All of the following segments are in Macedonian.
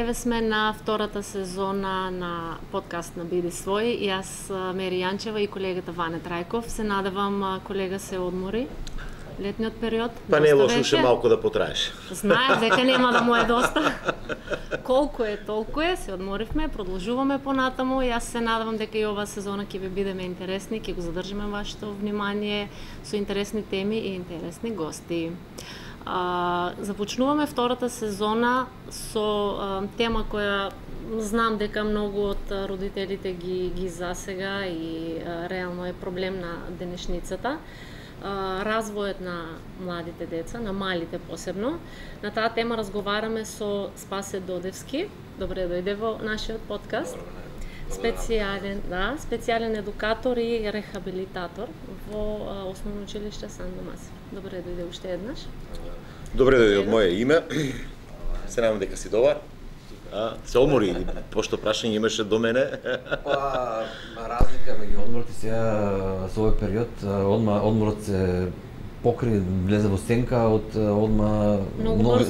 Еве сме на втората сезона на подкаст на Биди Свой и аз, Мери Янчева и колегата Ване Трайков. Се надевам колега се одмори летниот период. Па не е лошо уште малку да потраеш. Знаев дека нема да му е доста. Колку е, толку е, се одморивме, продолжуваме понатаму и аз се надевам дека и оваа сезона ќе ви бидеме интересни, ќе го задржиме вашето внимание со интересни теми и интересни гости. Започнуваме втората сезона со тема која знам дека многу од родителите ги засега и реално е проблем на денешницата. Развојот на младите деца, на малите посебно. На таа тема разговараме со Спасе Додевски. Добре дојде во нашиот подкаст. Специјален едукатор и рехабилитатор во Основно училиште Сан Домас. Добре дојде уште еднаш. Добре дојде од моје име. Се надевам дека си добар. Се одмори или пошто прашање имаше до мене? Разлика меѓу одморот и сега со овој период, одморот се покри, влезе во сенка од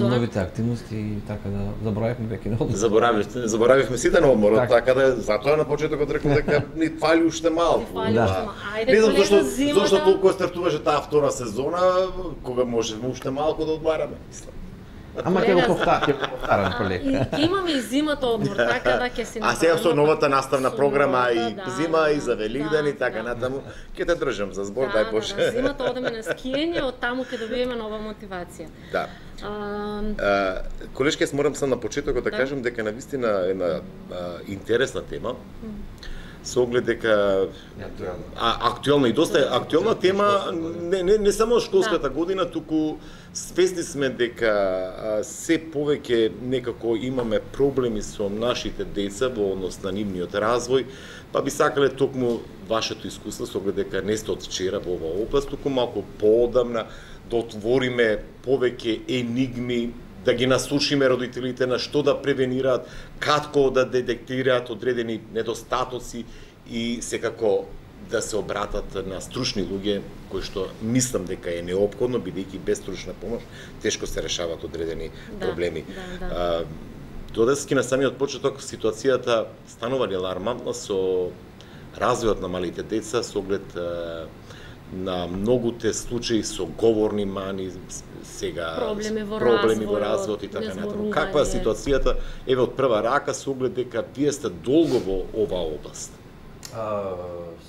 новите активности и така да заборавивме веќе на одморот. Заборавивме сите на одморот, така да затоа на почетокот реков дека ни фали уште малку. Не знам зошто толку стартуваше таа втора сезона, кога можеме уште малку да одмараме, мислам. Ама ќе го повтарам полека. Ќе имаме и зимата одмор, така да ќе си направиме. А сега со новата наставна програма и зима и за Великден и така натаму, ќе те држам за збор, дај Боже. Да, зимата одеме на скиење, од таму ќе добиеме нова мотивација. Да. Колешке, морам сам на почетокот да кажам дека навистина една интересна тема. Со оглед дека актуелна и доста актуелна тема, не само школската година, туку свесни сме дека се повеќе некако имаме проблеми со нашите деца во однос на нивниот развој, па би сакале токму вашето искуство со оглед дека не сте од вчера во оваа област, туку малку поодамна да отвориме повеќе енигми, да ги насушиме родителите на што да превенираат, катко да детектираат одредени недостатоци и секако да се обратат на стручни луѓе, кои што мислам дека е неопходно, бидејќи без стручна помош тешко се решаваат одредени проблеми. Додески на самиот почеток ситуацијата станува алармантна со развојот на малите деца, со оглед на многуте случаи со говорни мани, сега проблеми во развојот и така натаму. Каква е ситуацијата еве од прва рака со оглед дека вие сте долго во оваа област?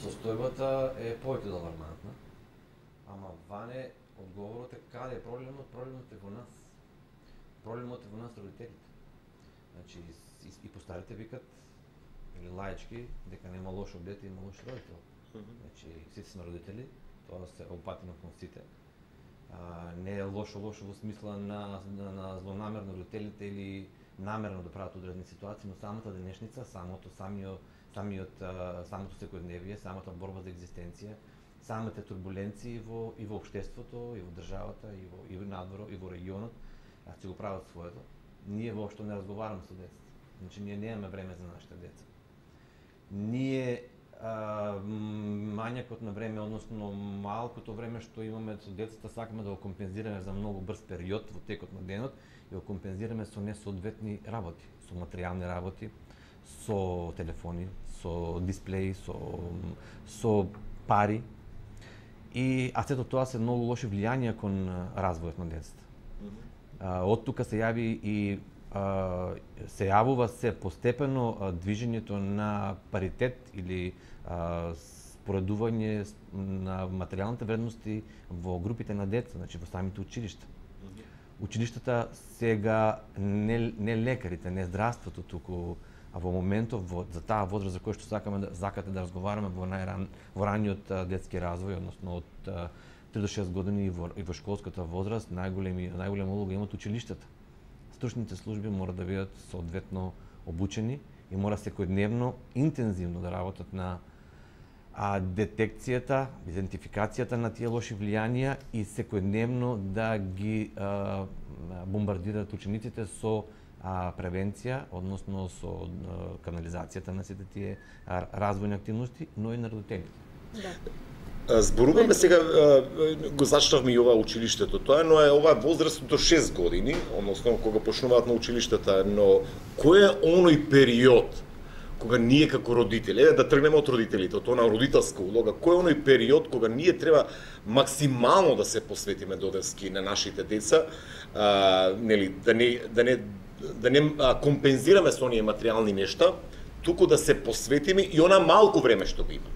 Состојбата е повеќе алармантна. Ама Ване, одговорот е каде е проблемот? Проблемот е во нас. Проблемот е во нас родителите. Значи и постарите викат или лаички дека нема лошо дете, има лош родител. Значи сите сме родители, тоа се опатено кон сите. Не е лошо во смисла на злонамерно родителите или намерно да прават одредени ситуации, но самата денешница, самото секојдневие, самата борба за екзистенција, самите турбуленции и во општеството, и во државата, и во надвор, и во регионот, ќе го прават своето. Ние воопшто не разговараме со децата. Значи ние немаме време за нашите деца. Ние мањакот на време, односно малкото време што имаме со децата, сакаме да го компензираме за многу брз период во текот на денот и го компензираме со несоодветни работи, со материјални работи, со телефони, со дисплеи, со пари. А сето тоа се многу лоши влијанија кон развојот на децата. Од тука се јави и се јавува се постепено движењето на паритет или споредување на материјалните вредности во групите на деца, значи во самите училишта. Училиштата сега не лекарите, не здравството, туку во моментов за таа возраст за која што сакате да разговараме во раниот детски развој, односно од 3 до 6 години и во школската возраст, најголема улога имаат училиштата. Стручните служби мора да бидат соодветно обучени и мора секојдневно интензивно да работат на детекцијата, идентификацијата на тие лоши влијанија и секојдневно да ги бомбардираат учениците со превенција, односно со канализацијата на сите тие развојни активности, но и на родителите. Зборуваме сега, го зачнавме и ова училиштето тоа, но ова е возраст до 6 години, односно кога почнуваат на училиштата, но кој е оној период кога ние како родители, да тргнеме од родителите, од она родителска улога, кој е оној период кога ние треба максимално да се посветиме додевски на нашите деца, нели, да не компензираме со оние материјални нешта, туку да се посветиме и она малку време што го има.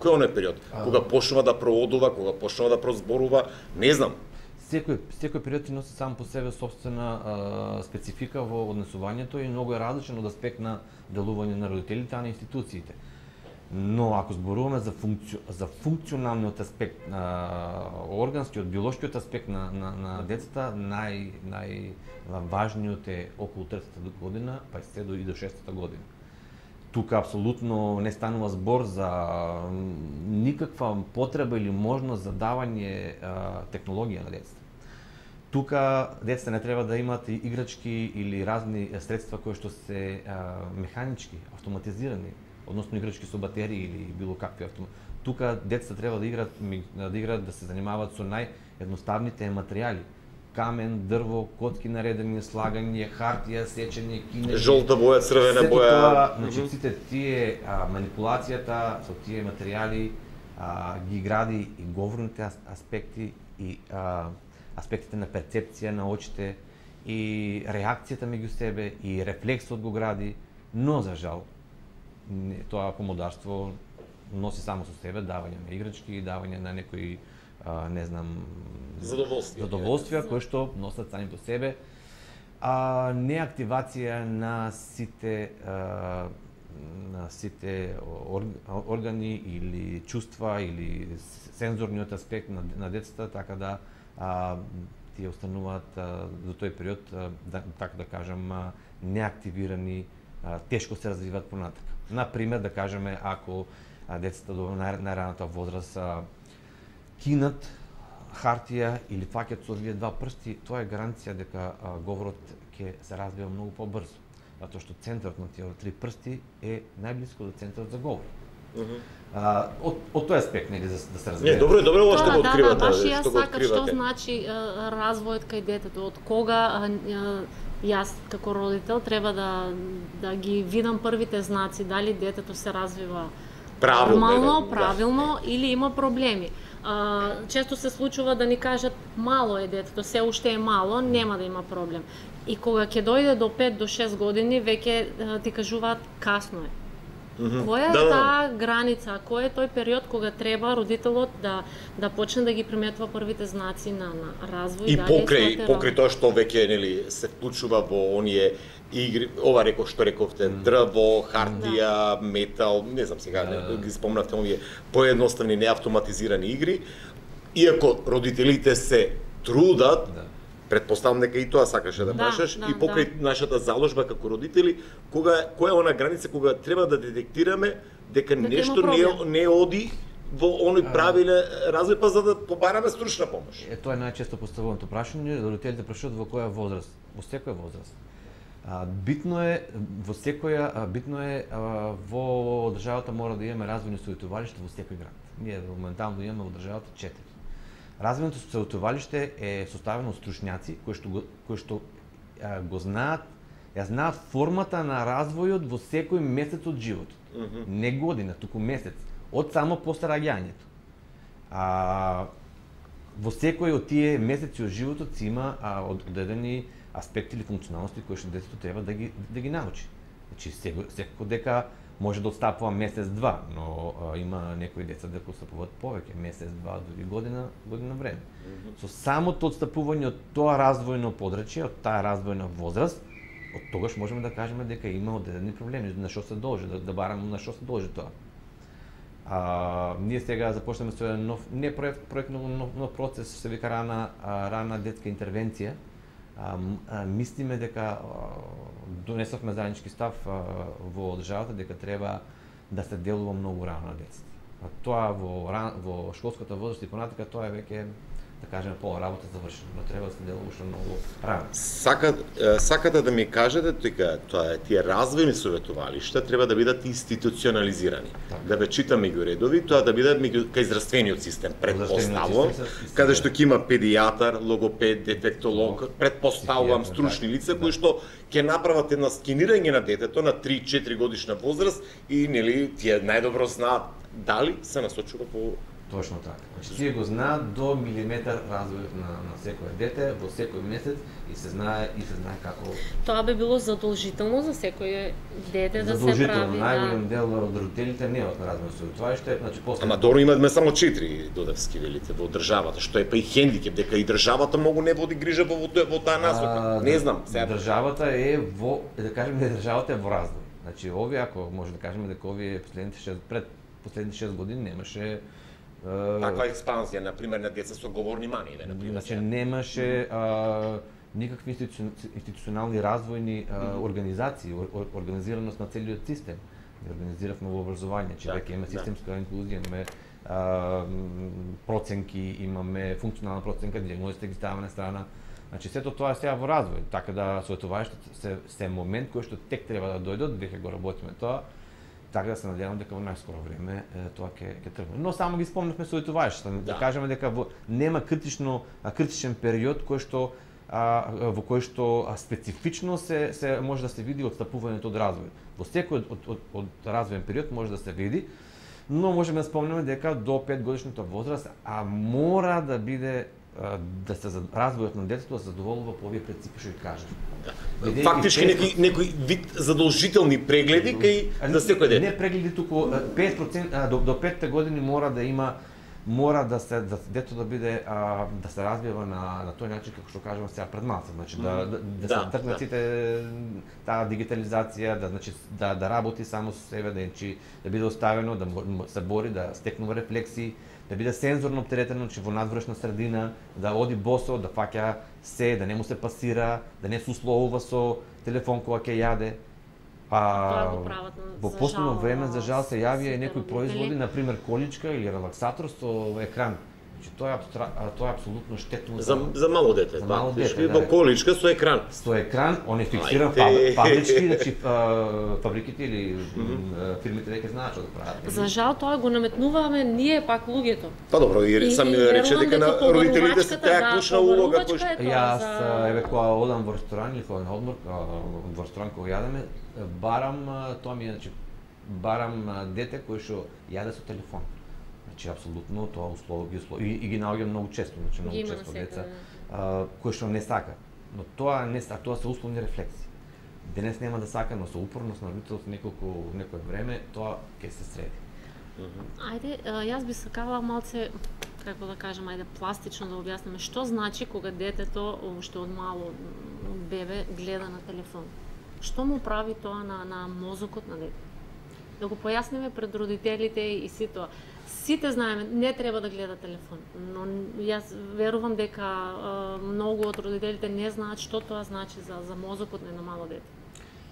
Кој е оној период? Кога почнува да проодува, кога почнува да прозборува, не знам. Секој период носи сам по себе собствена специфика во однесувањето и многу е различен од аспект на делување на родителите, а на институциите. Но ако зборуваме за функционалниот аспект, органскиот, биолошкиот аспект на децата, најважниот е околу 3-та година, па и се до 6-та година. Тука апсолутно не станува збор за никаква потреба или можност за давање технологија на децата. Тука децата не треба да имаат играчки или разни средства кои што се механички, автоматизирани, односно играчки со батерии или било какви Тука децата треба да играат, да се занимаваат со наједноставните материјали. Камен, дрво, котки наредени, слагање, хартија, сечење, кинење. Жолта боја, црвена боја. Значи сите тие манипулацијата со тие материјали ги гради и говорните аспекти и аспектите на перцепција на очите и реакцијата меѓу себе и рефлексот го гради, но за жал тоа помодарство носи само со себе давање на играчки, давање на некои не знам, задоволствија кои што носат сами по себе, неактивација на сите органи или чувства или сензорниот аспект на децата, така да тие остануваат до тој период, така да кажам, неактивирани, тешко се развиваат понатака. Например, да кажеме, ако децата до најраната возраст кинат хартија или фаќат со овие два прсти, тоа е гаранција дека говорот ќе се развива многу побрзо, затоа што центарот на тие три прсти е најблиско до центарот за говор. Од тој аспект, нели, да се разбере. Не, добро ова што го откривате. Да, баш и јас сакам што значи развојот кај детето, од кога јас како родител треба да ги видам првите знаци, дали детето се развива правилно или има проблеми. Често се случува да ни кажат мало е детето, се уште е мало, нема да има проблем. И кога ќе дојде до 5 до 6 години, веќе ти кажуваат касно е. Која е таа граница, кој е тој период кога треба родителот да почне да ги приметува првите знаци на развој? И покрај тоа што веќе, нели, се вклучува во оние игри, ова што рековте, дрво, хартија, метал, не знам сега, ги спомнавте овие поедноставни неавтоматизирани игри, иако родителите се трудат, предпоставам дека и тоа сакаше да прашаш, и покрај нашата заложба како родители, која е она граница кога треба да детектираме дека нешто не оди во оној правилен развој, па за да побараме стручна помош. Тоа е најчесто поставуваното прашање, родителите прашуваат во која возраст, во секоја возраст. Битно е во државата мора да имаме развојно советувалиште во секој град. Ние моментално имаме во државата 4. Развојното советувалиште е составено од стручњаци кои што го знаат формата на развојот во секој месец од животот. Не година, туку месец, од само после раѓањето. Во секој од тие месеци од животот си има одредени аспекти или функционалности кои што детето треба да ги научи. Значи секако дека може да отстапува месец-два, но има некои деца дека отстапуваат повеќе, месец-два, дури година време. Со самото отстапување од тоа развојно подрачје, од таа развојна возраст, од тогаш можеме да кажеме дека има одредени проблеми, на што се должи, да бараме на што се должи тоа. Ние сега започнеме со еден нов процес, се вика рана детска интервенција. Мислиме дека донесовме заеднички став во државата дека треба да се делува многу рано на децата. Тоа во школската возраст и понатака тоа е веќе да кажем, работа завършена, но трябва да се дела уште много рано. Сакате да ми кажете дека тие развојни советувалишта треба да бидат институционализирани. Да ве читам меѓу редови, тоа да биде кај здравствениот систем, предпоставувам, каде што ќе има педијатар, логопед, дефектолог, предпоставувам стручни лица кои што ќе направат една скенирање на детето на 3-4 годишна возраст и нели тие најдобро знаат дали се насочува по. Точно така. Значи, тие го знаат до милиметар развојот на секое дете во секој месец и се знае како. Тоа би било задолжително за секој дете да се прави. Задолжително, најголем дел од родителите не од развојно советување, значи после. Ама добро имаме само 4 додавски велите во државата, што е па и хендикеп дека и државата многу не води грижа во таа насока. Не знам, сега. Државата е во, да кажеме, државата е во развој. Значи овие, ако може да кажеме дека овие последните 6 години немаше таква експанзија, например, на деца со говорни мании, Значи немаше никакви институционални развојни организации, организираност на целиот систем. Организиравме во образование, че веќе имаме системска инклузија, имаме проценки, имаме функционална проценка, дијагнозите ги ставаме на страна. Значи сето тоа е сега во развој, така да советувањето се момент кој што тек треба да дојдат, веќе го работиме тоа. Така да се надевам дека во најскоро време тоа ќе тргне. Но само ги спомнавме советувањата, да кажеме дека нема критичен период во кој што специфично се може да се види отстапувањето од развој. Во секој од развојен период може да се види, но можеме да спомнеме дека до 5 годишната возраст мора да биде да се развојот на детето да задоволува по овие принципи што ги кажав. Фактички некој вид задолжителни прегледи кај за секој дете. Не прегледи, туку 5% до 5 години мора да има детето да биде да се развива на тој начин како што кажувам сега пред малце, значи да се тргнат сите таа дигитализација, да работи само со себе, да биде оставено, да се бори, да стекнува рефлексии, да биде сензорно оптеретено, че во надворешна средина, да оди босо, да фаќа се, да не му се пасира, да не се условува со телефон кога ќе јаде. Во последно време, за жал, се јавија и некои производи, например количка или релаксатор со екран. Тоа е апсолутно штетно за мало дете. За мало дете, во количка со екран. Со екран, он е фиксиран фабрички, значи фабриките или фирмите веќе знаат што да прават. За жал тоа го наметнуваме ние пак луѓето. Па добро, и сам рече дека на родителите се таа клучна улога кој што јас кога одам во ресторан или во одмор, во ресторан кога јадеме, барам тоа ми е, значи барам дете кој што јаде со телефон. Значи апсолутно тоа услови и ги наоѓам многу често, значи многу често деца кои што не сака. Но тоа се условни рефлекси. Денес нема да сака, но со упорност на родителот некое време тоа ќе се среди. Ајде, јас би сакала малце, како да кажам, пластично да објасниме што значи кога детето уште од мало бебе гледа на телефон. Што му прави тоа на мозокот на детето? Да го појасниме пред родителите и сите. Сите знаеме, не треба да гледа телефон, но јас верувам дека многу од родителите не знаат што тоа значи за мозокот на едно мало дете.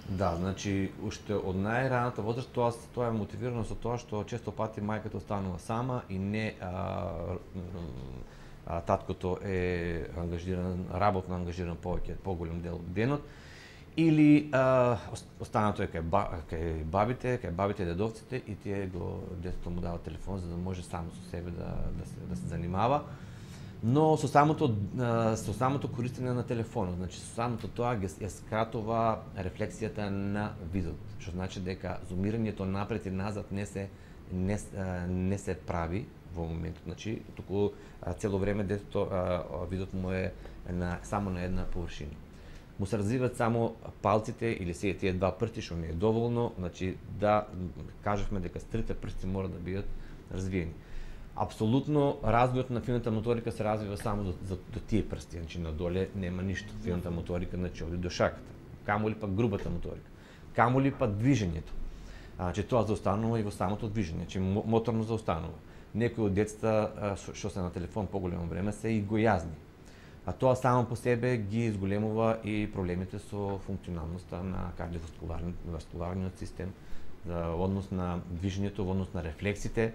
Да, значи уште од најраната возраст тоа е мотивирано со тоа што често пати мајката останува сама и не таткото е ангажиран, работно ангажиран повеќе поголем дел од денот. Или останато е кај бабите и дедовците и тие детето му дава телефон за да може само со себе да се занимава. Но со самото користење на телефонот, значи со самото тоа ја скратува рефлексијата на видот, што значи дека зумирањето напред и назад не се прави во моментот, значи туку цело време детето видот му е само на една површина. Му се развиваат само палците или се тие два прсти, што не е доволно, значи да кажавме дека трите прсти мора да бидат развиени. Апсолутно развојот на фината моторика се развива само до тие прсти, значи надоле нема ништо. Фината моторика значи оди до шаката, камоли пак грубата моторика, камоли пак движењето. Значи тоа заостанува и во самото движење, значи моторно заостанува. Некои од децата што се на телефон поголемо време се и гојазни. А тоа само по себе ги изголемува и проблемите со функционалноста на кардиоваскуларниот систем, однос на движењето, однос на рефлексите.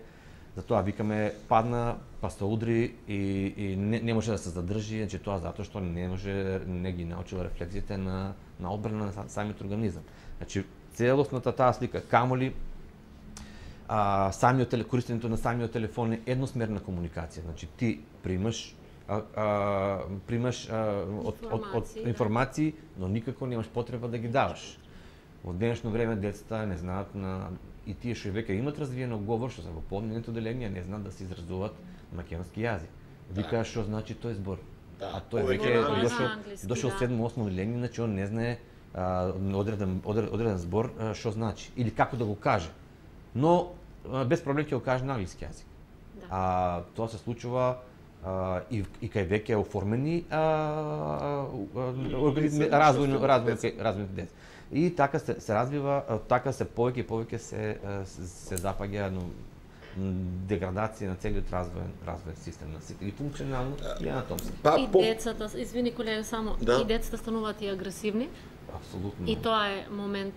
Затоа викаме падна, па се удри и не може да се задржи, значи тоа затоа што не ги научил рефлексите на одбрана на самиот организам. Значи целосната таа слика, камоли користењето на самиот телефон е едносмерна комуникација. Значи ти примаш информации, но никако немаш потреба да ги даваш. Во денешно време децата не знаат и тие што веќе имат развиено говор, што се во подневните оделенија, не знаат да се изразуваат македонски јазик. Викаа што значи тој збор. А тој веќе дошол 7-8 оделение, значи он не знае одреден збор што значи или како да го каже. Но без проблем ќе го каже на англиски јазик. Тоа се случува и кај веќе оформени развојни деца. И така се развива, така се повеќе и повеќе се запаѓа деградација на целиот развоен систем на сите, и функционално и анатомски. И децата, извини колега, само, и децата стануваат и агресивни. Апсолутно. И тоа е момент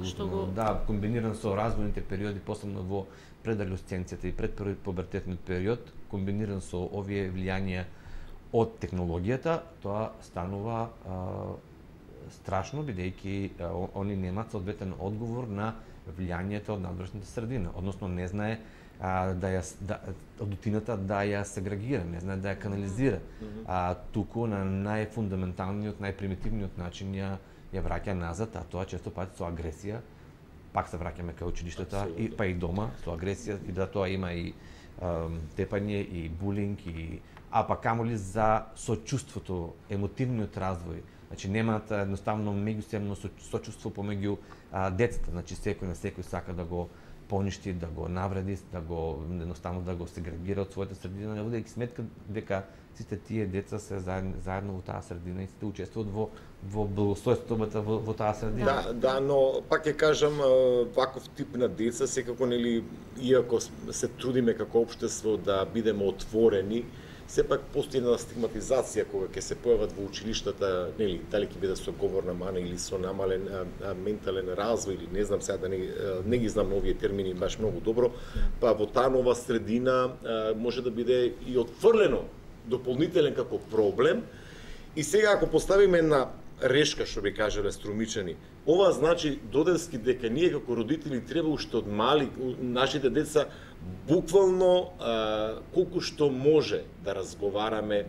што го... Да, комбиниран со развојните периоди, посебно во предадолесценцијата и предпубертетниот период, комбиниран со овие влијанија од технологијата, тоа станува страшно, бидејќи они немаат соодветен одговор на влијанието од надворешната средина, односно не знае одутината да ја сегрегира, не знае да ја канализира, туку на најфундаменталниот, најпримитивниот начин ја враќа назад, а тоа често пати со агресија, пак се враќаме кај училиштата, па и дома, со агресија, и да тоа има и тепање, и булинг, па камоли за сочувството, емотивниот развој. Значи немаат едноставно меѓусебно сочувство помеѓу децата, значи секој на секој сака да го поништи, да го навреди, едноставно да го сегрегира од својата средина, не водејќи сметка дека сите тие деца се заедно во таа средина и сите учествуваат во благосостојството во таа средина. Да, но пак ќе кажам, ваков тип на деца секако, нели, иако се трудиме како општество да бидеме отворени, сепак постои една стигматизација кога ќе се појават во училиштата, нели, дали ќе биде со говорна мана или со намален ментален развој, или не знам сега, да не ги знам овие термини баш многу добро, па во таа нова средина може да биде и отфрлено дополнителен како проблем. И сега ако поставиме една решка, што би кажале струмичани, ова значи додевски дека ние како родители треба уште од мали нашите деца буквално колку што може да разговараме,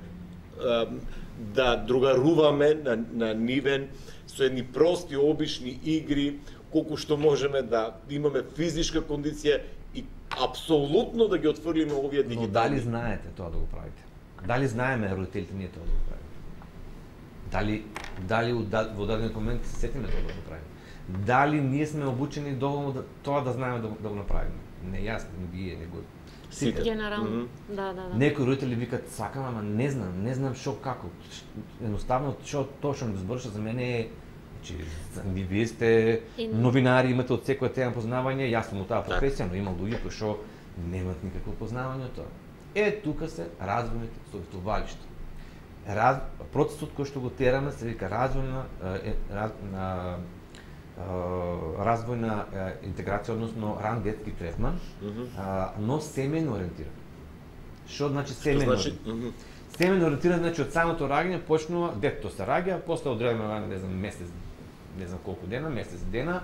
да другаруваме на нивен со едни прости обични игри, колку што можеме да имаме физичка кондиција и апсолутно да ги отфрлиме овие дигитални. Но дали знаете тоа да го правите? Дали знаеме родителите ние тоа да го правиме? Дали во даден момент се сетиме тоа да го правиме? Дали ние сме обучени доволно тоа да знаеме да го направиме? Не јас, не вие, него сите. Генерално, да. Некои родители викаат, сакам, ама не знам шо како. Едноставно што точно ми збориш за мене е, вие сте новинари, имате од секоја тема познавање, јас сум од таа професија, но има луѓе кои што немаат никакво познавање од тоа. Тука се развојните советувалишта. Процесот кој што го тераме се вика развојна интеграција, односно ран детски третман, но семејно ориентиран. Што значи семејно ориентиран? Семејно ориентиран значи од самото раѓање почнува, детето се раѓа, после одредено, не знам, месец, не знам колку дена, месец дена,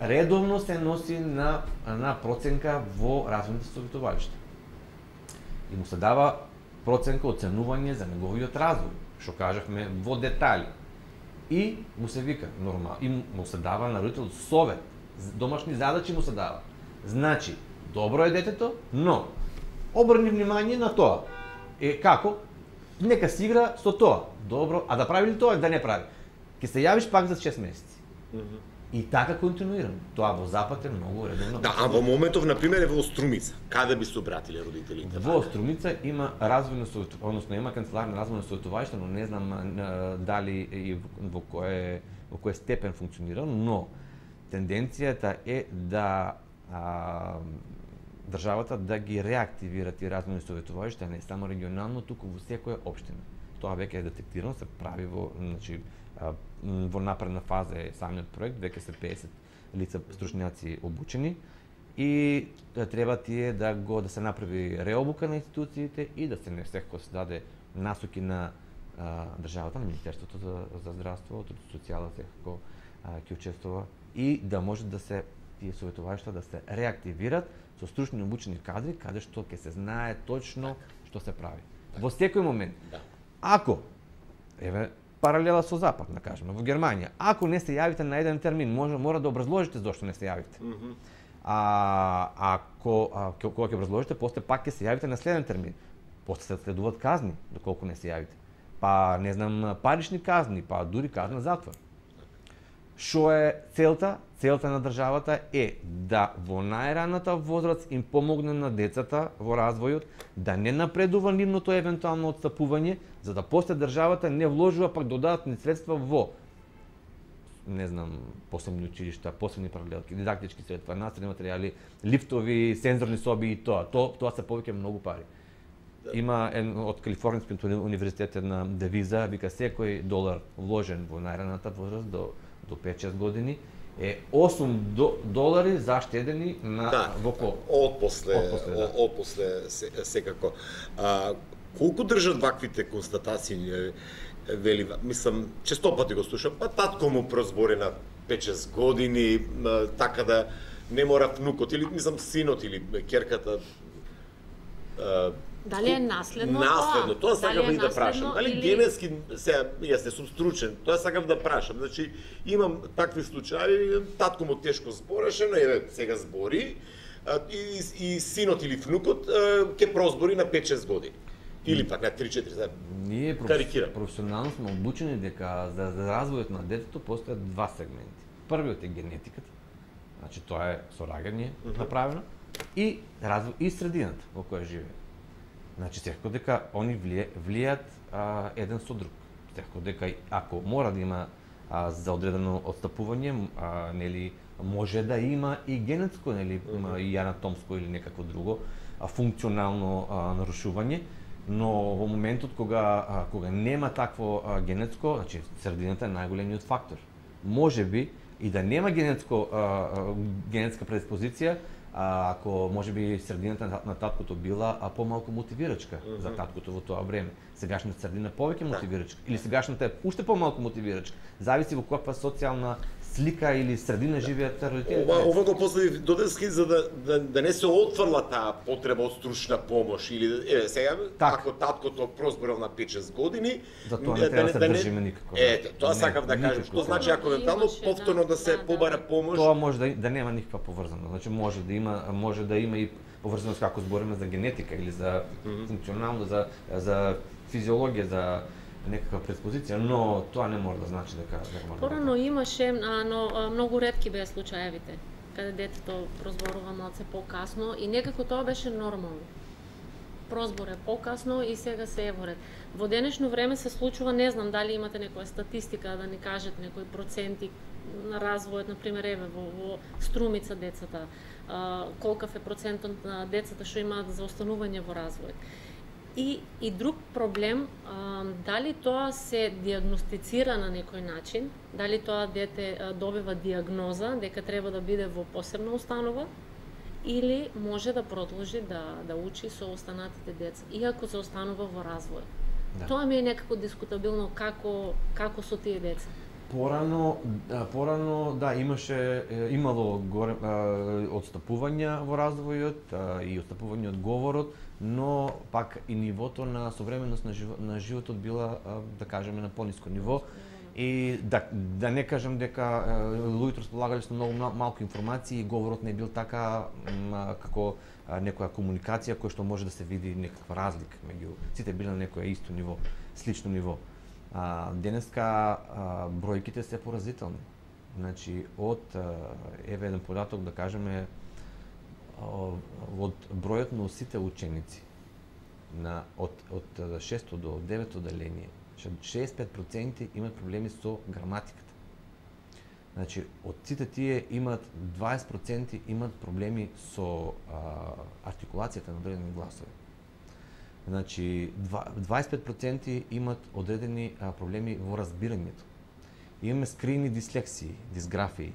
редовно се носи на проценка во развојните советувалишта. И му се дава проценка оценување за неговиот развој, што кажавме во детали. И му се вика нормално, и му се дава на родител совет, домашни задачи му се дава. Значи, добро е детето, но обрни внимание на тоа. Како? Нека си игра со тоа. Добро, а да прави ли тоа, да не прави? Ќе се јавиш пак за 6 месеци. И така континуирано. Тоа во Запад е многу редовно. Да, а во моментов, например, во Струмица, каде би се обратиле родителите? Во Струмица има развојно советување, односно има канцеларна развојно советување, но не знам дали и во кој степен функционира, но тенденцијата е да државата да ги реактивира тие развојни советувања, не само регионално, туку во секоја општина. Тоа веќе е детектирано, се прави во напредна фаза е самиот проект, веќе се 50 лица стручњаци обучени и треба тие да се направи реобука на институциите и да се се даде насоки на државата, на Министерството за здравство, социјала секако ќе учествува и да може да се тие советувања да се реактивират со стручни обучени кадри, каде што ќе се знае точно што се прави. Во секој момент. Ако паралела со Запад, да кажеме, во Германија, ако не се јавите на еден термин, мора да образложите зошто не се јавите. Кога ќе образложите, после пак ќе се јавите на следен термин. После се следуваат казни доколку не се јавите. Па не знам, парични казни, па дури казна затвор. Што е целта? Целта на државата е да во најраната возраст им помогне на децата во развојот, да не напредува нивното евентуално отстапување, за да после државата не вложува пак додатни средства во не знам, посебни училишта, посебни паралелки, дидактички средства, наставни материјали, лифтови, сензорни соби и тоа. Тоа се повеќе многу пари. Има од Калифорнијскиот универзитет една девиза, вика секој долар вложен во најраната возраст до 5-6 години е 8 долари заштедени на во Отпосле секако. Колку држат ваквите констатации, вели, мислам, честопати го слушам, па татко му прозбори на 5-6 години, така да не мора внукот или мислам синот или керката. Дали е наследно? Наследно, тоа сакам и да прашам. Дали генетски, сега, јас не сум стручен, тоа сакам да прашам. Значи, имам такви случаи, татко му тешко збореше, но сега збори, и синот или внукот ќе прозбори на 5-6 години. Или пак на 3-4, Ние карикирам. професионално сме обучени дека за развојот на детето постојат два сегменти. Првиот е генетиката, значи тоа е со раѓање направено, и средината во која живее. Значи секако дека они влијаат еден со друг. Секако дека ако мора да има за одредено отстапување, нели може да има и генетско, нели и анатомско или некакво друго функционално нарушување, но во моментот кога нема такво генетско, значи средината е најголемиот фактор. Можеби и да нема генетска предиспозиција, ако можеби средината на таткото била помалку мотивирачка за таткото во тоа време. Сегашната средина повеќе мотивирачка или сегашната е уште помалку мотивирачка. Зависи во каква социјална слика или средина живеат родителите. Ова го постави додески за да не се отфрла таа потреба од стручна помош или сега ако таткото прозборил на 5-6 години, за тоа не треба да се држиме никако. Тоа сакав да кажам. Што значи ако евентуално повторно да се побара помош? Тоа може да нема никаква поврзаност. Значи може да има и поврзаност како збориме за генетика или за функционално за физиологија, за некаква предпозиција, но тоа не може да значи дека може. Порано имаше, но многу ретки беа случаевите каде детето прозборува малце покасно и некако тоа беше нормално. Прозборе покасно и сега се е во ред. Во денешно време се случува, не знам дали имате некоја статистика да ни кажете некои проценти на развојот, на пример во Струмица децата, колкав е процентот на децата што имаат заостанување во развојот. И друг проблем, дали тоа се диагностицира на некој начин, дали тоа дете добива диагноза дека треба да биде во посебна установа или може да продолжи да учи со останатите деца, иако се останува во развој. Да. Тоа ми е некако дискутабилно како со тие деца. Порано имало отстапувања во развојот и отстапување од говорот, но пак и нивото на современост на животот била, да кажеме, на пониско ниво. И да не кажам дека луѓето располагале со многу малку информации и говорот не бил така како некоја комуникација која што може да се види некаква разлика меѓу сите биле на некоја исто ниво, слично ниво. Денеска бројките се поразителни. Значи еден податок да кажеме од бројот на сите ученици од 6 до 9 оделение, 65% имат проблеми со граматиката. Значи, од сите тие имат 20% имат проблеми со артикулацијата на одредени гласови. Значи, 25% имат одредени проблеми во разбирањето. Имаме скриени дислексии, дисграфии,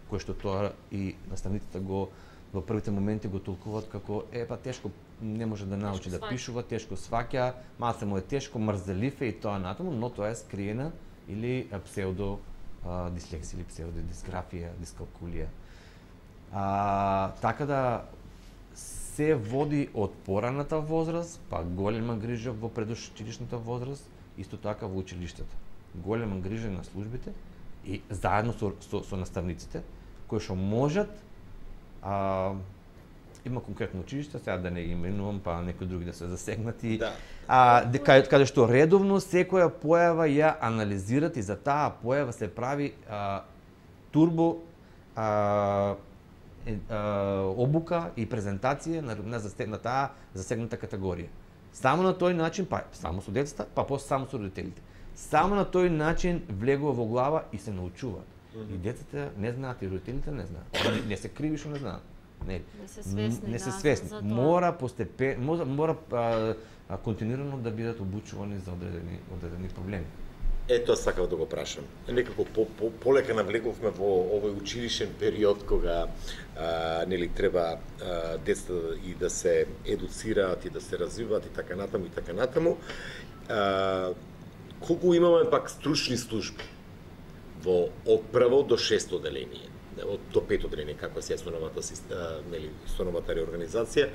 кои што тоа и наставниците го во првите моменти го толкуваат како тешко, не може да научи да пишува, тешко сваќа, малце му е тешко, мрзелив е и тоа натаму, но тоа е скриена или псевдо дислексија или псевдодисграфија, дискалкулија. Така да се води од пораната возраст, па голема грижа во предучилишната возраст, исто така во училиштата. Голема грижа на службите и заедно со наставниците, кои што можат, има конкретно училиште, сега да не ги именувам, па некои други да се засегнати, каде што редовно секоја појава ја анализират и за таа појава се прави турбо обука и презентација на таа засегната категорија. Само на тој начин, па само со децата, па после само со родителите. Само на тој начин влегува во глава и се научуваат. И децата не знаат, и родителите не знаат. Не се криви што не знаат. Не се свесни. Мора постепено, мора континуирано да бидат обучувани за одредени проблеми. Ето сакав да го прашам. Некако полека навлегувме во овој училишен период кога нели треба децата и да се едуцираат и да се развиваат и така натаму. Колку имаме пак стручни служби во од прво до шесто оделение, до пето оделение, како се соновата реорганизација,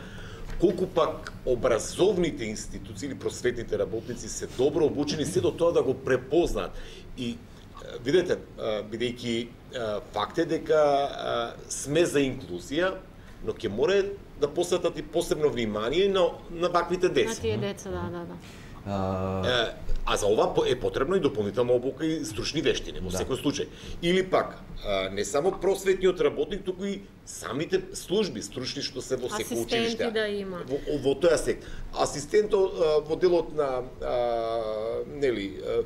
колку пак образовните институции или просветните работници се добро обучени се до тоа да го препознаат. И видете, бидејќи факт е дека сме за инклузија, но ќе мора да посветат и посебно внимание на ваквите деца. На тие деца, да. А за ова е потребно и дополнителна обука и стручни вештини во секој случај. Или пак, не само просветниот работник, туку и самите служби стручни што се во секој училиште. Асистенти да има. Во тој асект. Асистентот во делот на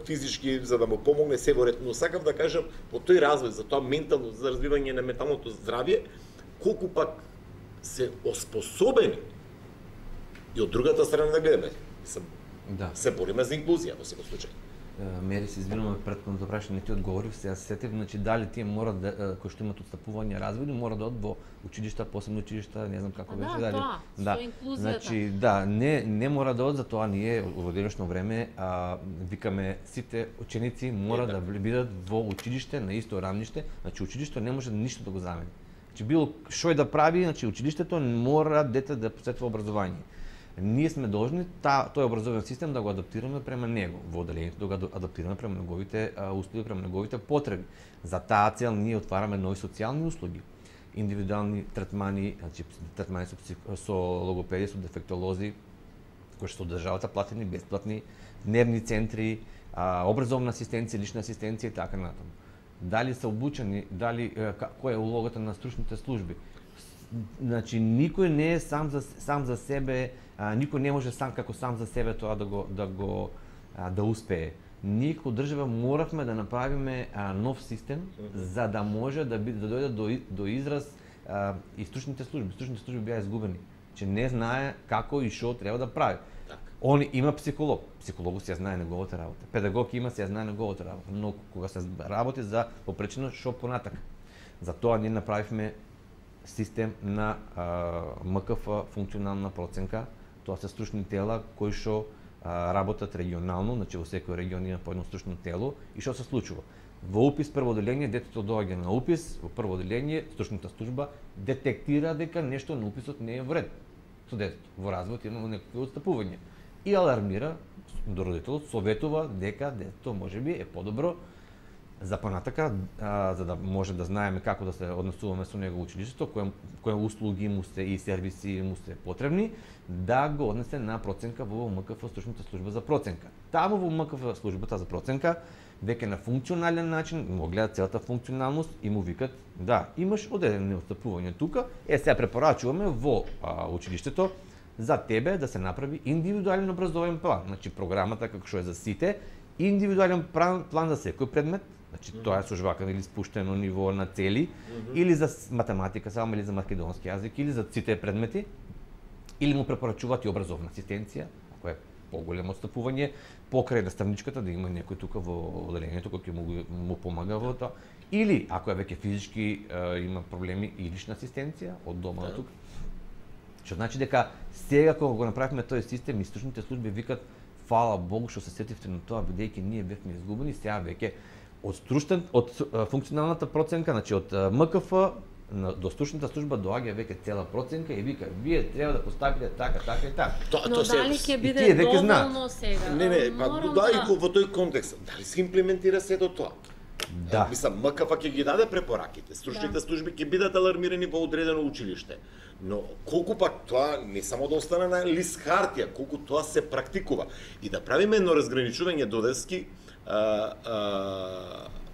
физички за да му помогне се во ред, но сакав да кажам во тој развој за тоа ментално, за развивање на менталното здравје, колку пак се оспособени и од другата страна да гледаме. Се бориме за инклузија во секој случај. Мери се извинувам претходното прашање, не ти одговорив, сега се сетив, значи дали тие морат да кои што имаат отстапување развојни мора да одат во училишта, посебно училишта, не знам како беше дали. Со инклузијата. Значи не мора да одат, за тоа ние во денешно време викаме сите ученици мора да бидат во училиште на исто рамниште, значи училиште не може ништо да го замени. Значи било што и да прави, значи училиштето мора дете да посетува образование. Ние сме должни тој образовен систем да го адаптираме према него, во оделението да го адаптираме према неговите услови, према неговите потреби. За таа цел ние отвараме нови социјални услуги, индивидуални третмани, значи третмани со логопеди, со дефектолози, кои што државата платени, бесплатни, дневни центри, образовна асистенција, лична асистенција и така натаму. Дали се обучени, дали која е улогата на стручните служби? Значи никој не е сам за себе, никој не може сам за себе тоа да успее. Ние како држава моравме да направиме нов систем за да може да дојде до израз и стручните служби. Стручните служби беа изгубени, че не знае како и што треба да прави. Он има психолог, психологот се знае неговата работа. Педагог има се знае неговата работа, но кога се работи за попречено што понатака. Затоа ние направивме систем на МКФ функционална проценка. Тоа се стручни тела кои што работат регионално, значи во секој регион има по едно стручно тело. И што се случува? Во упис прво оделение детето доаѓа на упис, во прво оделение стручната служба детектира дека нешто на уписот не е во ред со детето. Во развојот има некои отстапувања и алармира до родителот, советува дека детето можеби е подобро за понатака, за да може да знаеме како да се однесуваме со него во училиштето, кои услуги му се и сервиси му се потребни, да го однесе на проценка во МКФ стручната служба за проценка. Таму во МКФ службата за проценка веќе на функционален начин му гледат целата функционалност и му викат да, имаш одредени отстапувања тука, сега препорачуваме во училиштето за тебе да се направи индивидуален образовен план, значи програмата како што е за сите, индивидуален план за секој предмет. Значи тоа е со жвакано или спуштено ниво на цели, или за математика само, или за македонски јазик, или за сите предмети, или му препорачуваат и образовна асистенција, ако е поголемо отстапување покрај наставничката, да има некој тука во оделението кој ќе му помага во тоа. Или ако е веќе физички има проблеми и лична асистенција од дома до тука. Што значи дека сега кога го направивме тој систем, и стручните служби викат фала Богу што се сетивте на тоа, бидејќи ние бевме изгубени, сега веќе од функционалната проценка, значи од МКФ до стручната служба доаѓа веќе цела проценка и вика вие треба да поставите така и така. Но дали ќе биде доволно сега? Не, па и во тој контекст, дали се имплементира сето тоа? Да. Мислам, МКФ ќе ги даде препораките, стручните служби ќе бидат алармирани во одредено училиште. Но колку пак тоа не само да остане на лист хартија, колку тоа се практикува. И да правиме едно разграничување додески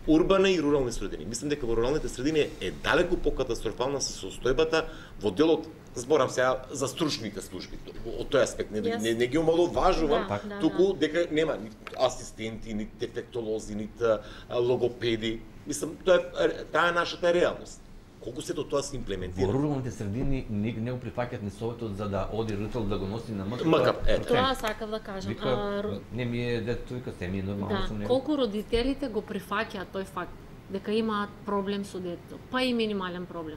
урбани и рурални средини. Мислам дека во руралните средини е далеку покатастрофална со состојбата во делот, зборам сега за стручните служби. Од тој аспект не ги омаловажувам, туку дека нема ни асистенти, ни дефектолози, ни логопеди. Мислам, таа е нашата реалност. Колку сето тоа се имплементира? Во руралните средини не го прифаќаат ни советот за да оди родител да го носи на МКФ. Тоа сакав да кажам. Не ми е дето вика се ми е нормално со него. Колку родителите го прифаќаат тој факт дека имаат проблем со детето, па и минимален проблем.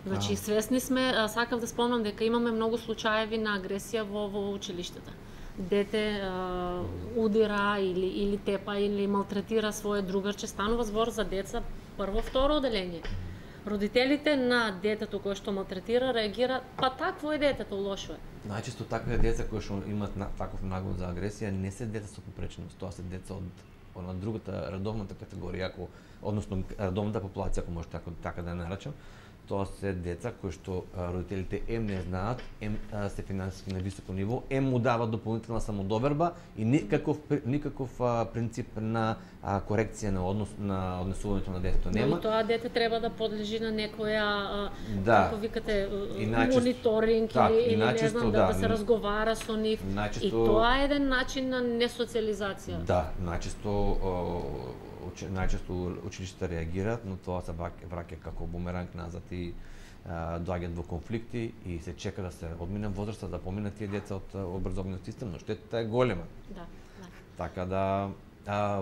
Значи свесни сме, сакав да спомнам дека имаме многу случаеви на агресија во училиштата. Дете удира или тепа или малтретира своје другарче, станува збор за деца прво, второ оделение. Родителите на детето кое што малтретира реагира, па такво е детето, лошо е. Најчесто такви деца кои што имаат таков наглед за агресија не се деца со попреченост, тоа се деца од другата редовната категорија, односно редовната популација, ако може така да наречам. Тоа се деца кои што родителите не знаат, се финансиски на високо ниво, му дават дополнителна самодоверба и никаков принцип на корекција на однесувањето на детето нема. Но тоа дете треба да подлежи на некоја како викате мониторинг или не знам да се разговара со нив. И тоа е еден начин на несоциализација. Да, најчесто училиштата реагираат, но тоа се враќа како бумеранг назад и доаѓаат во конфликти и се чека да се одмине возраста да поминат тие деца од образовниот систем, но штетата е голема. Да. Така да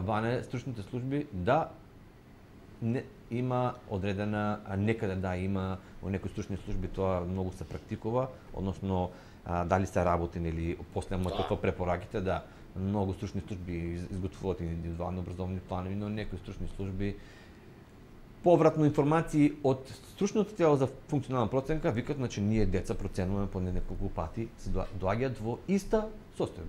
ване стручните служби има одредена некаде има во некои стручни служби тоа многу се практикува, односно дали се работени или после МКФ препораките многу стручни служби изготвуваат индивидуални образовни планови, но некои стручни служби повратно информации од стручното тело за функционална проценка викат, значи ние деца проценуваме по неколку пати се доаѓаат во иста состојба.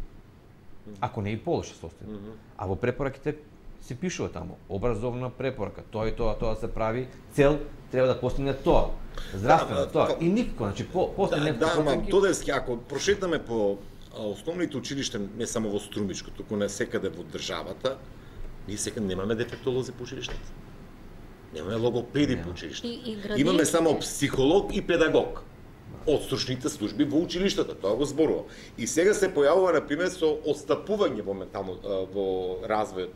Ако не и полоша состојба. А во препораките се пишува таму образовна препорака, тоа и тоа се прави, цел треба да постигне тоа. Здравствено тоа. И никако, значи после неколку проценки. Додески ако прошетаме по основните училишта, не само во Струмичко, туку не секаде во државата, ние секаде немаме дефектолози по училиштата. Немаме логопеди по училиштата. Имаме само психолог и педагог од стручните служби во училиштата, тоа го зборува. И сега се појавува например со отстапување во развојот.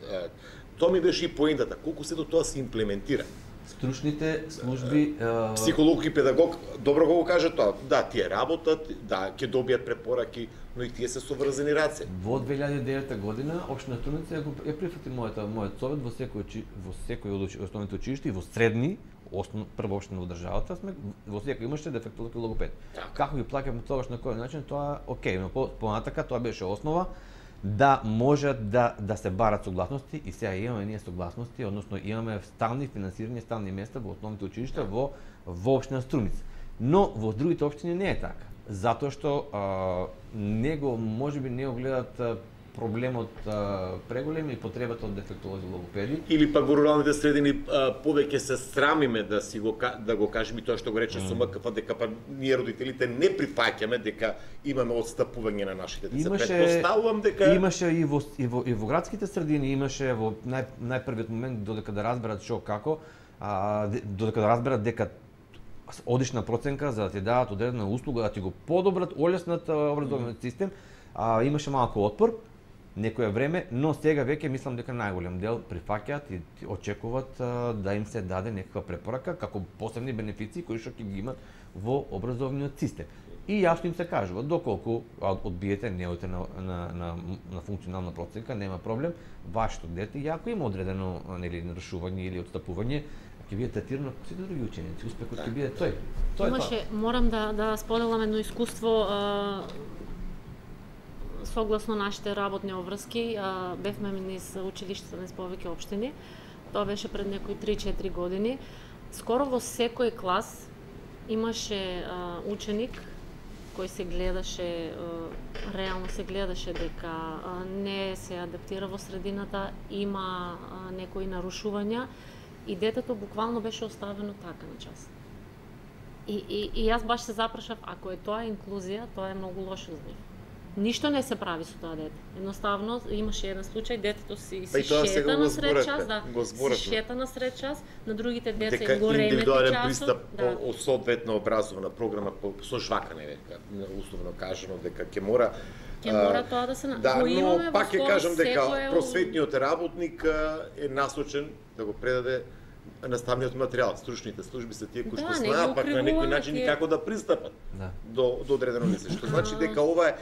Тоа ми беше и поентата, колку се до тоа се имплементира. Стручните служби психолог и педагог добро го кажа тоа. Да, тие работат, ќе добијат препораки, но и тие се соврзани раце. Во 2009 година општина Струмица ја прифати мојот совет во секој од основните училишта и во средни, прва општина во државата во секој имаше дефектолог и логопед. Како ги плаќаме тогаш на кој начин, тоа окей, но понатака тоа беше основа да можат да се барат согласности и сега имаме ние согласности, односно имаме стални финансирање, стални места во основните училишта во општина Струмица. Но во другите општини не е така, затоа што него можеби не го гледат проблемот преголем и потребата од дефектолози и логопеди. Или пак во руралните средини повеќе се срамиме да го кажеме тоа што го рече со МКФ, дека ние родителите не прифаќаме дека имаме отстапување на нашите деца. Претпоставувам дека имаше и во градските средини, имаше во најпрвиот момент додека да разберат што како, додека да разберат дека одиш на проценка за да ти дадат одредена услуга, да ти го подобрат, олеснат образовниот систем, имаше малку отпор некое време, но сега веќе мислам дека најголем дел прифаќаат и очекуваат да им се даде некаква препорака како посебни бенефиции кои што ќе ги имат во образовниот систем. и јасно им се кажува, доколку одбиете, не одите на функционална проценка, нема проблем, вашето дете, и ако има одредено нарушување или отстапување, ќе биде третирано како сите други ученици, успехот ќе биде тој. Имаше, морам да споделам едно искуство, согласно нашите работни обврски, бевме низ училиштата низ повеќе општини. Тоа беше пред некои 3-4 години. Скоро во секој клас имаше ученик кој се гледаше, реално се гледаше дека не се адаптира во средината, има некои нарушувања и детето буквално беше оставено така на час. И јас баш се запрашав, ако е тоа инклузија, тоа е многу лошо за него. Ништо не се прави со тоа дете. Едноставно имаше еден случај, детето си шета на сред час, си шета на сред час, на другите деца им го ремети индивидуален часот. пристап од соодветна образовна програма со жвакане, условно кажано, дека ќе мора тоа да се но пак ќе кажам дека просветниот работник е насочен да го предаде наставниот материјал. Стручните служби се тие кои што знаат пак на некој начин и како да пристапат до одредено место. Што значи дека ова е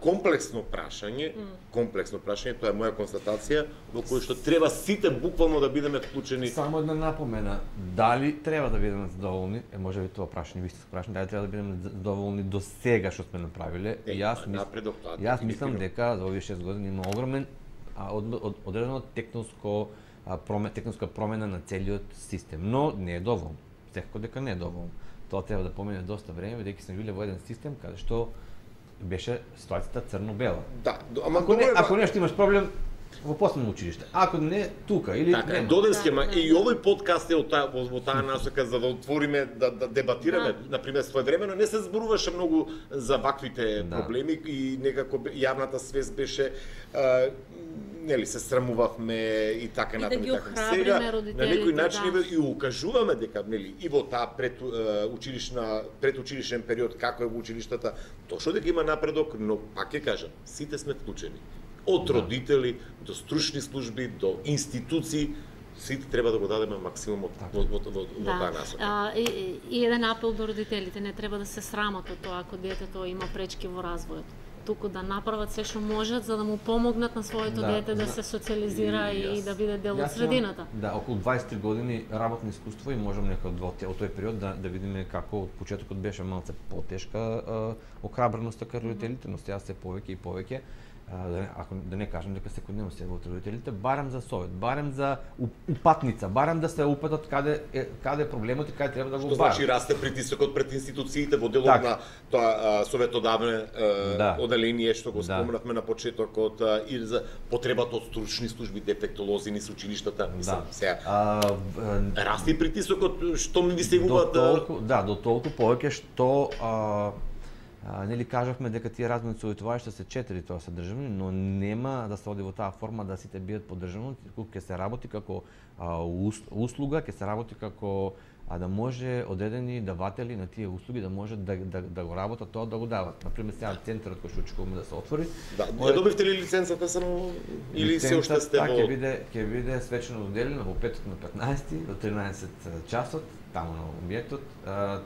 комплексно прашање, тоа е моја констатација, во кој што треба сите буквално да бидеме вклучени. Само една напомена, дали треба да бидеме задоволни, можеби тоа прашање, ви сте прашање, дали треба да бидеме задоволни до сега што сме направиле. Јас мислам дека за овие 6 години има огромен одредено технолошка промена на целиот систем, но не е доволно. Секако дека не е доволно. Тоа треба да помине доста време, бидејќи сме били во еден систем каде што беше ситуацијата црно-бела. Да, ако нешто имаш проблем во последно училиште, ако не тука или така, доден схема и овој подкаст е во таа насока за да отвориме, да дебатираме, например, своевремено не се зборуваше многу за ваквите проблеми и некако јавната свест беше нели се срамувавме и така натаму и така. Сега на некој начин и укажуваме дека нели и во таа предучилишен период како е во училиштата, точно дека има напредок, но пак ќе кажам, сите сме вклучени. Од родители до стручни служби до институции, сите треба да го дадеме максимумот во таа насока. И еден апел до родителите, не треба да се срамат од тоа ако детето има пречки во развојот. Туку да направат се што можат за да му помогнат на своето дете да се социализира и да биде дел од средината. Да, околу 23 години работно искуство и можам некој од тој период да видиме како од почетокот беше малце потешка охрабреноста кај родителите, но сега се повеќе и повеќе. Ако да не кажам дека секојдневно се од родителите, барем за совет, барем за упатница, барем да се упатат каде е проблемот и каде треба да го барат. Што значи расте притисокот пред институциите во делот на тоа советодавне оделение што го спомнавме на почетокот и за потребата од стручни служби, дефектолози низ училиштата, мислам, сега. Расте притисокот што ми се губат до толку повеќе што нели кажавме дека тие размени советувања се 4 тоа се државни, но нема да се оди во таа форма да сите бидат поддржани, ќе се работи како услуга, ќе се работи како да може одредени даватели на тие услуги да можат да го работат тоа, да го дават. Например, сега центарот кој што очекуваме да се отвори. Да, ја добивте ли лиценцата само или се уште сте во? Ќе биде свечено доделена во петок на 15 до 13 часот таму на објектот,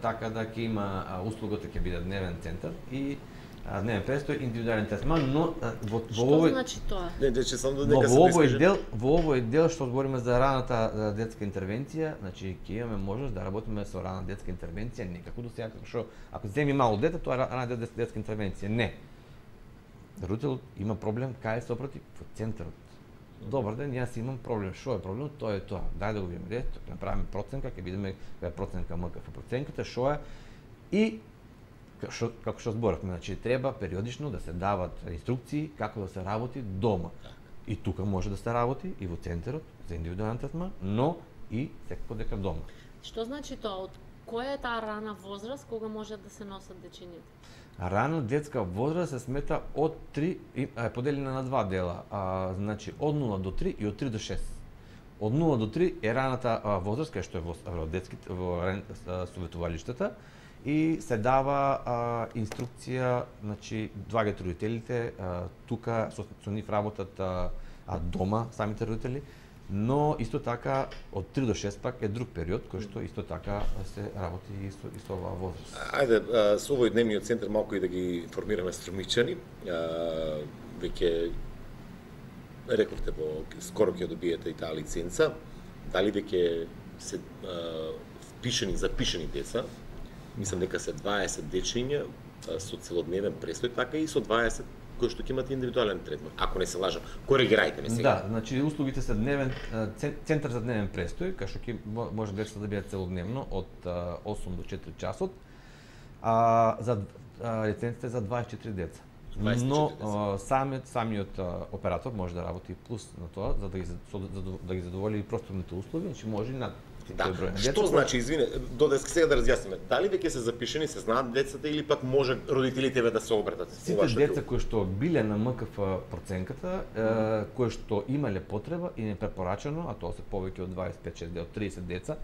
така да ќе има услугата, ќе биде дневен центар и дневен престој, индивидуален третман, но во овој значи тоа? Во овој дел што збориме за раната детска интервенција, значи ќе имаме можност да работиме со рана детска интервенција, не како до сега, што ако земи мало дете, тоа е рана детска интервенција, не. Родителот има проблем, кај се обрати во центарот. Добар ден, јас имам проблем. Што е проблемот? Тоа е тоа. Дај да го видиме детето, ќе направиме проценка, ќе видиме која е проценка МКФ проценката, што е и како што зборавме, значи треба периодично да се дават инструкции како да се работи дома. И тука може да се работи и во центарот за индивидуален третман, но и секако дека дома. Што значи тоа? Од која е таа рана возраст кога можат да се носат дечињата? Рано детска возраст се смета од 3, поделена на два дела, значи од 0 до 3 и од 3 до 6. Од 0 до 3 е раната возраст, кај што е во советувалиштата, и се дава инструкција, значи доаѓаат родителите, тука со нив работат дома самите родители, Но исто така од 3 до 6 пак е друг период кој што исто така се работи и со оваа возраст. Ајде, со овој дневниот центар малку и да ги информираме струмичани. Веќе рековте скоро ќе добиете и таа лиценца. Дали веќе се запишени деца? Мислам дека се 20 дечиња со целодневен престој, така и со 20 кои што ќе имат индивидуален третман. Ако не се лажам, коригирајте ме сега. Да, значи услугите се дневен центар за дневен престој, кај што ќе може децата да бидат целодневно од 8 до 4 часот. За лиценците за 24 деца. 24 Но самиот оператор може да работи плюс на тоа за да ги задоволи и просторните услови, значи може и над да. Што значи, извине, додеска сега да разјасниме, дали веќе се запишени, се знаат децата или пак може родителите да се обратат? Сите деца кои што биле на МКФ проценката, кои што имале потреба и не препорачано, а тоа се повеќе од 25-6 од 30 деца,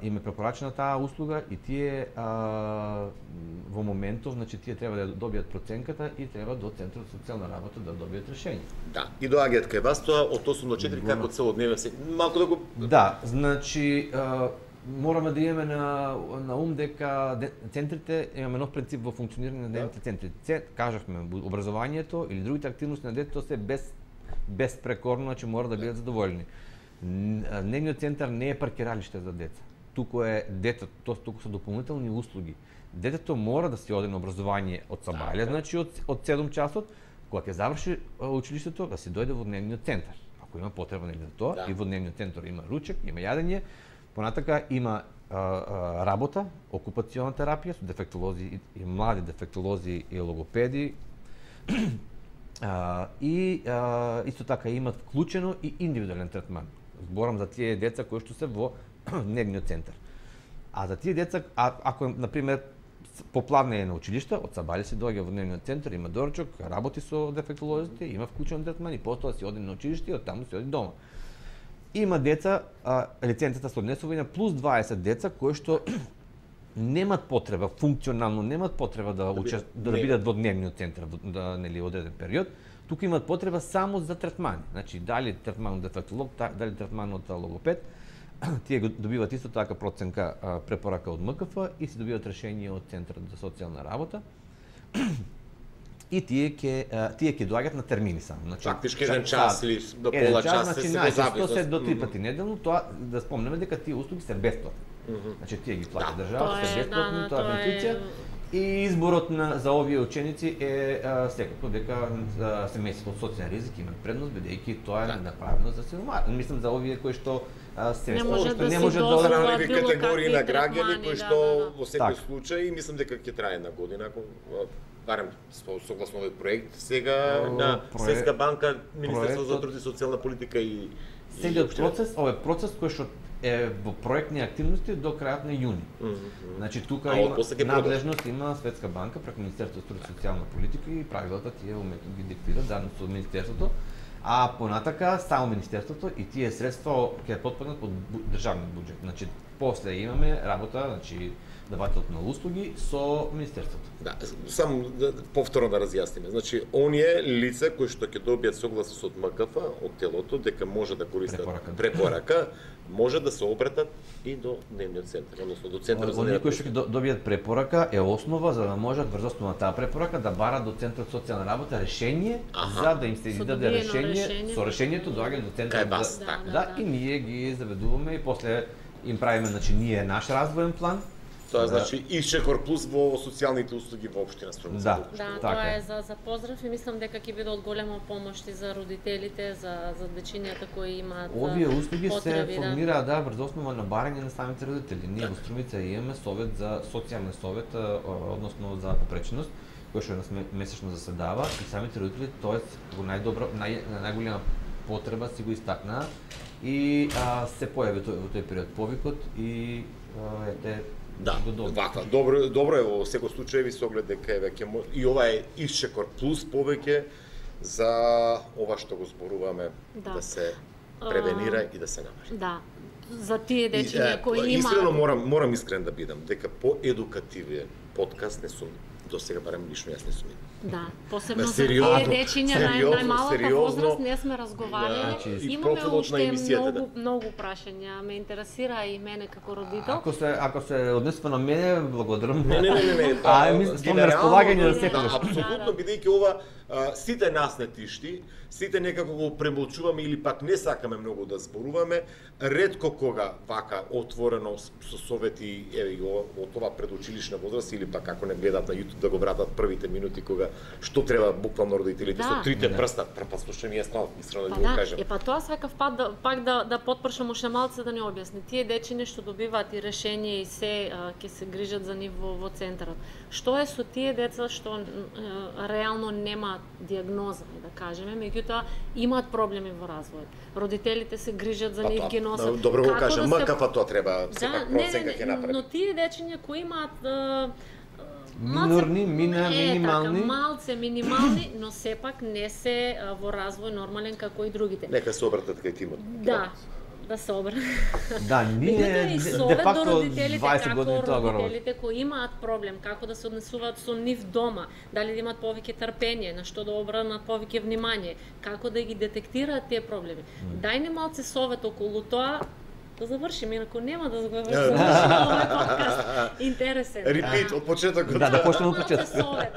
им е препорачена таа услуга и тие во моментов, значи тие треба да добијат проценката и треба до центарот за социјална работа да добијат решение. Да, и доаѓаат кај вас тоа од 8 до 4 како целодневен се малку да го. Да, значи мораме да имаме на ум дека центрите имаме нов принцип во функционирање на дневните центри. Кажавме образованието или другите активности на детето се безпрекорно, значи мора да бидат задоволени. Дневниот центар не е паркиралиште за деца. Туку е детето, туку се дополнителни услуги. Детето мора да си оди на образование од сабајле, значи од 7 часот, кога ќе заврши училиштето, да си дојде во дневниот центар. Ако има потреба за тоа, и во дневниот центар има ручек, има јадење, понатака има работа, окупационна терапија со дефектолози и млади дефектолози и логопеди. И исто така имат вклучено и индивидуален третман. Зборам за тие деца кои што се во дневниот центар. А за тие деца, ако на пример попладне е на училиште, од сабајле се доаѓа во дневниот центар, има доручок, работи со дефектолозите, има вклучен третман и потоа си оди на училиште и од таму си оди дома. Има деца, лиценцата се однесува и на плюс 20 деца кои што немат потреба, функционално немат потреба да бидат во дневниот центар нели одреден период, туку имат потреба само за третмани. Значи дали третман од дефектолог, дали третман од логопед, тие го добиваат исто така проценка препорака од МКФ и си добиваат решение од центарот за социјална работа. И тие ќе доаѓаат на термини само. Значи фактички еден час или до пола час се записува. Се до 3 пати неделно, тоа да спомнеме дека тие услуги се бесплатни. Значи тие ги плаќа државата, се бесплатни, тоа е бенефиција. И изборот за овие ученици е секако дека семејството од социјален ризик има предност бидејќи тоа е направено за сиромашни. Мислам за овие кои што не може да одредени категории на граѓани кои што во секој случај мислам дека ќе трае една година, ако барем согласно овој проект сега на Светска банка, Министерство за труд и социјална политика и целиот процес, овој процес кој што е во проектни активности до крајот на јуни. Значи тука има надлежност има Светска банка преку Министерството за труд и социјална политика и правилата тие уметно ги диктира заедно со Министерството, а понатака само Министерството и тие средства ќе потпаднат под државниот буџет. Значи после имаме работа, значи давателот на услуги со Министерството. Да, само повторно да разјасниме. Значи, оние лица кои што ќе добијат согласност од МКФ, од телото, дека може да користат препорака, може да се обратат и до дневниот центар, односно до центарот за оние кои што ќе добијат препорака е основа за да можат врз основа на таа препорака да барат до центарот за социјална работа решение за да им се издаде решение, со решението доаѓа до центарот. Да, и ние ги заведуваме и после им правиме, значи ние наш развоен план. Тоа значи ишчекор плюс во социјалните услуги во општина Струмица. Да, тоа е за поздрав и мислам дека ќе биде од голема помош и за родителите, за дечињата кои имаат овие услуги се формираат врз основа на барање на самите родители. Ние во Струмица имаме совет за социјален совет, односно за попреченост, кој што месечно заседава и самите родители, тоест во најголема потреба си го истакнаа и се појави во тој период повикот и да, ваква. Добро е во секој случај ви се оглед дека е веќе и ова е ишчекор плюс повеќе за ова што го зборуваме да се превенира и да се намери. Да. За тие дечиња кои имаат искрено морам искрен да бидам дека поедукативен подкаст не сум До сега барем лично јас не сум. Да, посебно за тие дечиња на најмалата возраст не сме разговарали. Имаме уште многу прашања. Ме интересира и мене како родител. Ако се однесува на мене, благодарам. Не. Мислам на располагање за секогаш. Апсолутно, бидејќи ова сите нас не тишти, сите некако го премолчуваме или пак не сакаме многу да зборуваме, ретко кога вака отворено со совети од ова предучилишна возраст или пак ако не гледат на YouTube да го вратат првите минути кога што треба буквално родителите со трите прста, препаслушам и јас станав искрено да го кажам. Па тоа сакав пак да потпршам уште малце да не објасни. Тие дечиња што добиваат и решение и се ќе се грижат за нив во центарот. Што е со тие деца што реално нема диагноза, да кажеме, меѓутоа имаат проблеми во развојот. Родителите се грижат за нив, ги носат. Добро го кажам, МКФ тоа треба сепак проценка ќе направи. Но тие дечиња кои имаат минорни, минимални. Малце минимални, но сепак не се во развој нормален како и другите. Нека се обратат кај тимот. Да се обратат. Да, ние де факто 20 години тоа го родителите кои имаат проблем, како да се однесуваат со нив дома, дали да имаат повеќе трпение, на што да обрнат повеќе внимание, како да ги детектираат тие проблеми. Дај малце совет околу тоа. Да завршим, инаку нема да го завршим овој подкаст. Интересен. Репит од почетокот. Да почнеме од почетокот.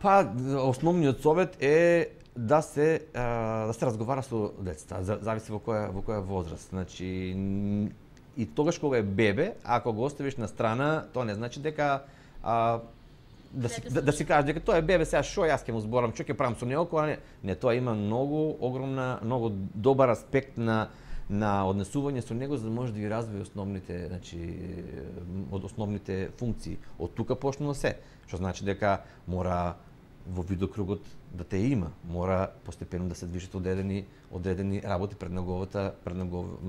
Па основниот совет е да се разговара со децата, зависи во која возраст. Значи и тогаш кога е бебе, ако го оставиш на страна, тоа не значи дека да си кажеш дека тоа е бебе, сега шо јас ќе му зборам, што ќе правам со него, не, тоа има многу добар аспект на однесување со него, за да може да ги развие основните, основните функции. Од тука почнува се, што значи дека мора во видокругот да те има, мора постепено да се движат одредени работи пред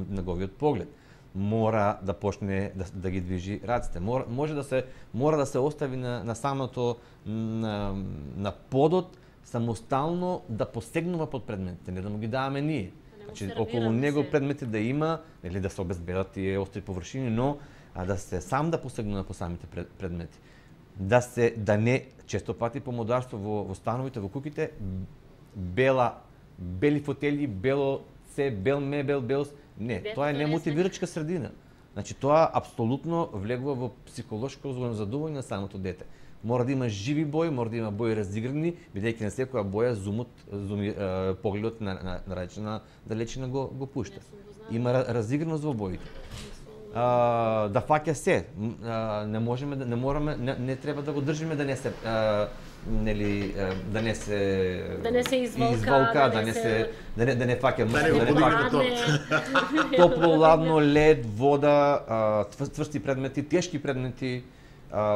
неговиот поглед. Мора да почне да ги движи раците. Мора да се остави на самото на подот самостално да посегнува под предметите, не да му ги даваме ние. Значи, околу него предмети да има, или да се обезбедат тие остри површини, но да се сам да посегнува по самите предмети. Да не често пати помодарство во становите, во куќите, бели фотели, бел мебел, не, тоа е немотивирачка средина. Значи тоа апсолутно влегува во психолошко задување на самото дете. Мора да има живи бои, мора да има бои разиграни, бидејќи на секоја боја погледот на далечина го пушта. Има разиграност во боите. Да фаќа се. Не треба да го држиме да не се извалка, да не фаќа топло, ладно, лед, вода, тврсти предмети, тешки предмети,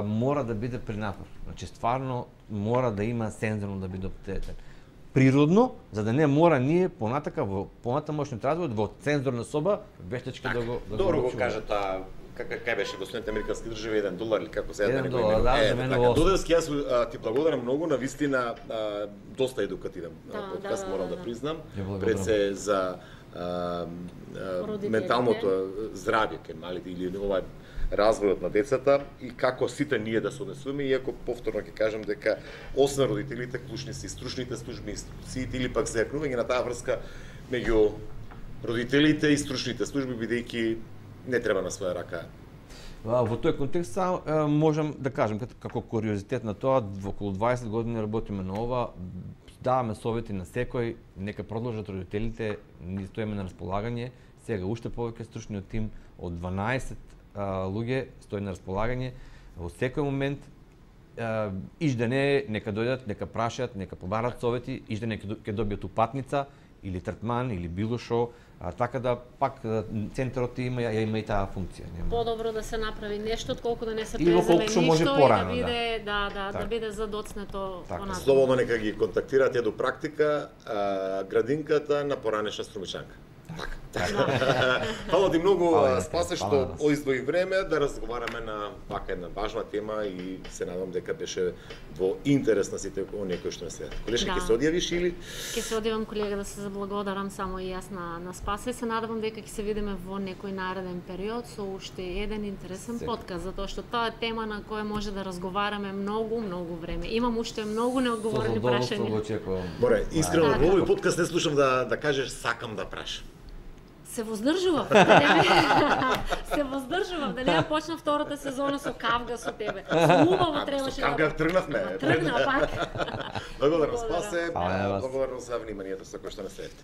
мора да биде при напор. Значи стварно мора да има сензорно да биде обтетен. Природно, за да не мора ние понатамошниот развој во цензорна соба вештачки да го Добро го кажа таа кај беше во Соединените американски држави $1 или како се јаде $1, да, за мене во Додевски, јас ти благодарам многу, навистина доста едукативен подкаст, морам да признам. Пред се за менталното здравје кај малите или ова развојот на децата и како сите ние да се однесуваме, иако повторно ќе кажам дека освен родителите, клучни се и стручните служби, институциите или пак зајакнување на таа врска меѓу родителите и стручните служби, бидејќи не треба на своја рака. Во тој контекст можам да кажам како куриозитет на тоа, во околу 20 години работиме на ова, даваме совети на секој, нека продолжат родителите, ние стоиме на располагање, сега уште повеќе стручниот тим од 12 луѓе стои на располагање во секој момент. Иждене нека дојдат, нека прашаат, нека побарат совети, иждене ќе добијат упатница или третман или било што, така да пак центарот има и таа функција. Подобро да се направи нешто отколку да не се преземе ништо и да биде задоцнето понатаму. Слободно нека ги контактирате до практика градинката на поранешна Струмичанка. Така. Фала ти многу, Фала, Спасе, фала што на вас. издвои време да разговараме на вака една важна тема и се надам дека беше во интерес на сите оние кои што не следат. Колешка, ќе се одјавиш или? Ќе се одивам, колега, да се заблагодарам само и јас на Спасе. Се надевам дека ќе се видиме во некој нареден период со уште еден интересен подкаст, затоа што тоа е тема на која може да разговараме многу време. Имам уште многу неодговорени прашања. Боре, искрено во овој подкаст не слушам да кажеш сакам да прашам. Се воздржував, се воздржував, да не ја почна втората сезона со Кавга со тебе. Убаво требаше да... Кавга тргнавме. Тргна пак. Благодарам, Спасе. Благодарам за вниманието со кој што не следите.